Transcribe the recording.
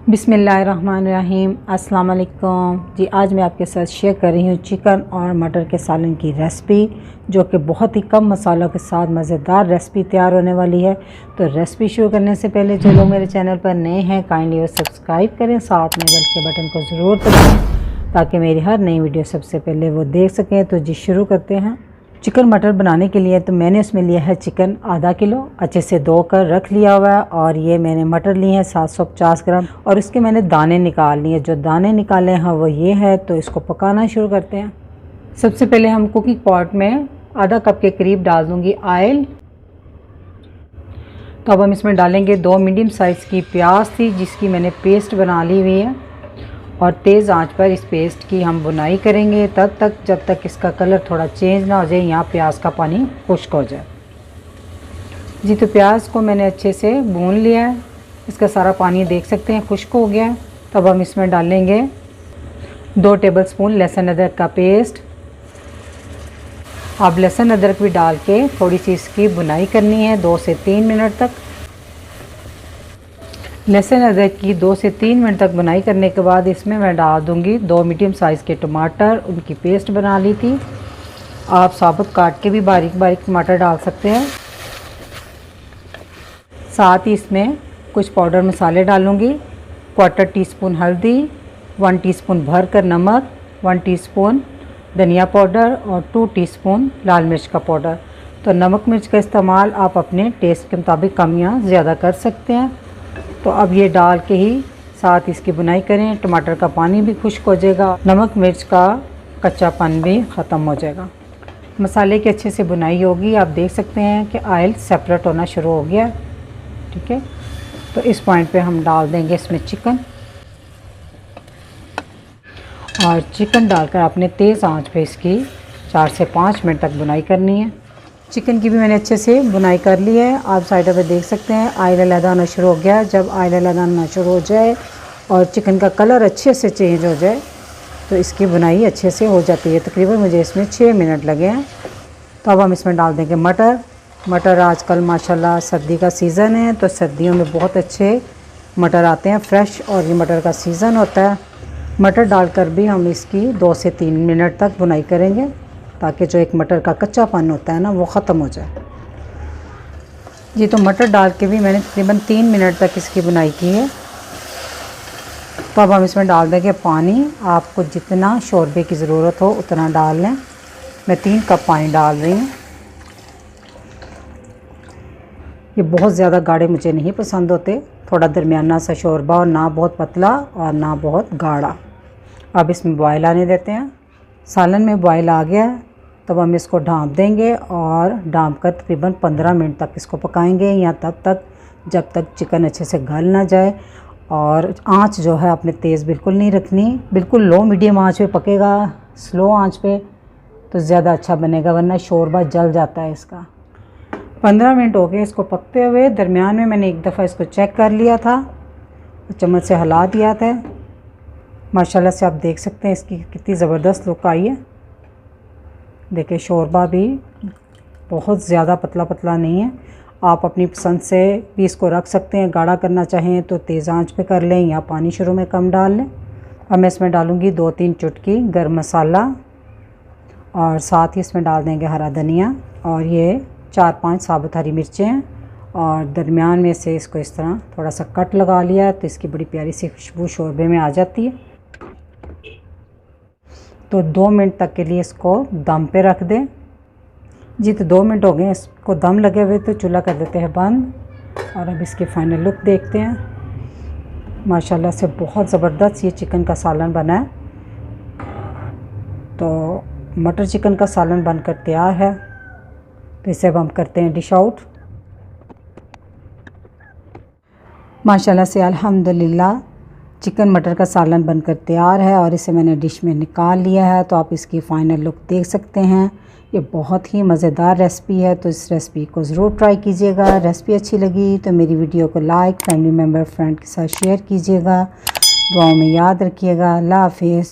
बिस्मिल्लाहिर्रहमानिर्रहीम। अस्सलाम वालेकुम जी। आज मैं आपके साथ शेयर कर रही हूँ चिकन और मटर के सालन की रेसिपी, जो कि बहुत ही कम मसालों के साथ मज़ेदार रेसिपी तैयार होने वाली है। तो रेसिपी शुरू करने से पहले जो लोग मेरे चैनल पर नए हैं काइंडली वो सब्सक्राइब करें, साथ में बेल के बटन को ज़रूर दबाएं ताकि मेरी हर नई वीडियो सबसे पहले वो देख सकें। तो जी शुरू करते हैं। चिकन मटर बनाने के लिए तो मैंने उसमें लिया है चिकन आधा किलो, अच्छे से धो कर रख लिया हुआ है। और ये मैंने मटर लिए हैं 750 ग्राम और इसके मैंने दाने निकाल लिए। जो दाने निकाले हैं वो ये है। तो इसको पकाना शुरू करते हैं। सबसे पहले हम कुकिंग पॉट में आधा कप के करीब डाल दूँगी ऑयल। तो अब हम इसमें डालेंगे 2 मीडियम साइज़ की प्याज थी जिसकी मैंने पेस्ट बना ली हुई है, और तेज़ आंच पर इस पेस्ट की हम बुनाई करेंगे तब तक जब तक इसका कलर थोड़ा चेंज ना हो जाए, यहाँ प्याज का पानी खुश्क हो जाए जी। तो प्याज को मैंने अच्छे से भून लिया है, इसका सारा पानी देख सकते हैं खुश्क हो गया है। तब हम इसमें डालेंगे 2 टेबलस्पून लहसुन अदरक का पेस्ट। अब लहसुन अदरक भी डाल के थोड़ी सी इसकी बुनाई करनी है 2 से 3 मिनट तक। लहसुन अदरक की 2 से 3 मिनट तक बुनाई करने के बाद इसमें मैं डाल दूंगी 2 मीडियम साइज़ के टमाटर, उनकी पेस्ट बना ली थी। आप साबुत काट के भी बारीक बारीक टमाटर डाल सकते हैं। साथ ही इसमें कुछ पाउडर मसाले डालूंगी। 1/4 टीस्पून हल्दी, 1 टीस्पून भर कर नमक, 1 टीस्पून धनिया पाउडर और 2 टीस्पून लाल मिर्च का पाउडर। तो नमक मिर्च का इस्तेमाल आप अपने टेस्ट के मुताबिक कम या ज़्यादा कर सकते हैं। तो अब ये डाल के ही साथ इसकी बुनाई करें। टमाटर का पानी भी खुश्क हो जाएगा, नमक मिर्च का कच्चापन भी ख़त्म हो जाएगा। मसाले की अच्छे से बुनाई होगी। आप देख सकते हैं कि ऑयल सेपरेट होना शुरू हो गया। ठीक है, तो इस पॉइंट पे हम डाल देंगे इसमें चिकन, और चिकन डालकर आपने तेज़ आंच पे इसकी 4 से 5 मिनट तक बुनाई करनी है। चिकन की भी मैंने अच्छे से बुनाई कर ली है। आप साइड पे देख सकते हैं ऑयल अलग आना शुरू हो गया। जब ऑयल अलग आना शुरू हो जाए और चिकन का कलर अच्छे से चेंज हो जाए तो इसकी बुनाई अच्छे से हो जाती है। तकरीबन मुझे इसमें 6 मिनट लगे हैं। तो अब हम इसमें डाल देंगे मटर। मटर आजकल माशाल्लाह सर्दी का सीज़न है, तो सर्दियों में बहुत अच्छे मटर आते हैं फ्रेश, और ये मटर का सीज़न होता है। मटर डालकर भी हम इसकी 2 से 3 मिनट तक बुनाई करेंगे ताकि जो एक मटर का कच्चापन होता है ना वो ख़त्म हो जाए जी। तो मटर डाल के भी मैंने तकरीबन 3 मिनट तक इसकी बुनाई की है। तो अब हम इसमें डाल देंगे पानी। आपको जितना शोरबे की ज़रूरत हो उतना डाल लें। मैं 3 कप पानी डाल रही हूँ। ये बहुत ज़्यादा गाढ़े मुझे नहीं पसंद होते, थोड़ा दरमियाना सा शोरबा, और ना बहुत पतला और ना बहुत गाढ़ा। अब इसमें बॉयल आने देते हैं। सालन में बॉयल आ गया तब हम इसको ढाँप देंगे, और ढाँप कर तकरीबन 15 मिनट तक इसको पकाएंगे, या तब तक जब तक चिकन अच्छे से गल ना जाए। और आंच जो है आपने तेज़ बिल्कुल नहीं रखनी, बिल्कुल लो मीडियम आंच पे पकेगा। स्लो आंच पे तो ज़्यादा अच्छा बनेगा, वरना शोरबा जल जाता है इसका। 15 मिनट हो गए इसको पकते हुए। दरमियान में मैंने एक दफ़ा इसको चेक कर लिया था, चम्मच से हिला दिया था। माशाल्लाह से आप देख सकते हैं इसकी कितनी ज़बरदस्त लुक आई है। देखिए शोरबा भी बहुत ज़्यादा पतला पतला नहीं है। आप अपनी पसंद से भी इसको रख सकते हैं। गाढ़ा करना चाहें तो तेज़ आंच पे कर लें, या पानी शुरू में कम डाल लें। अब मैं इसमें डालूँगी 2-3 चुटकी गरम मसाला, और साथ ही इसमें डाल देंगे हरा धनिया, और ये 4-5 साबुत हरी मिर्चें हैं। और दरमियान में से इसको इस तरह थोड़ा सा कट लगा लिया तो इसकी बड़ी प्यारी सी खुशबू शोरबे में आ जाती है। तो 2 मिनट तक के लिए इसको दम पे रख दें जी। तो 2 मिनट हो गए इसको दम लगे हुए, तो चूल्हा कर देते हैं बंद। और अब इसकी फ़ाइनल लुक देखते हैं। माशाल्लाह से बहुत ज़बरदस्त ये चिकन का सालन बना है। तो मटर चिकन का सालन बनकर तैयार है। तो इसे अब हम करते हैं डिश आउट। माशाल्लाह से अल्हम्दुलिल्लाह चिकन मटर का सालन बनकर तैयार है, और इसे मैंने डिश में निकाल लिया है। तो आप इसकी फ़ाइनल लुक देख सकते हैं। ये बहुत ही मज़ेदार रेसिपी है, तो इस रेसिपी को ज़रूर ट्राई कीजिएगा। रेसिपी अच्छी लगी तो मेरी वीडियो को लाइक, फैमिली मेम्बर, फ्रेंड के साथ शेयर कीजिएगा। दुआओं में याद रखिएगा। अल्लाह हाफ़िज़।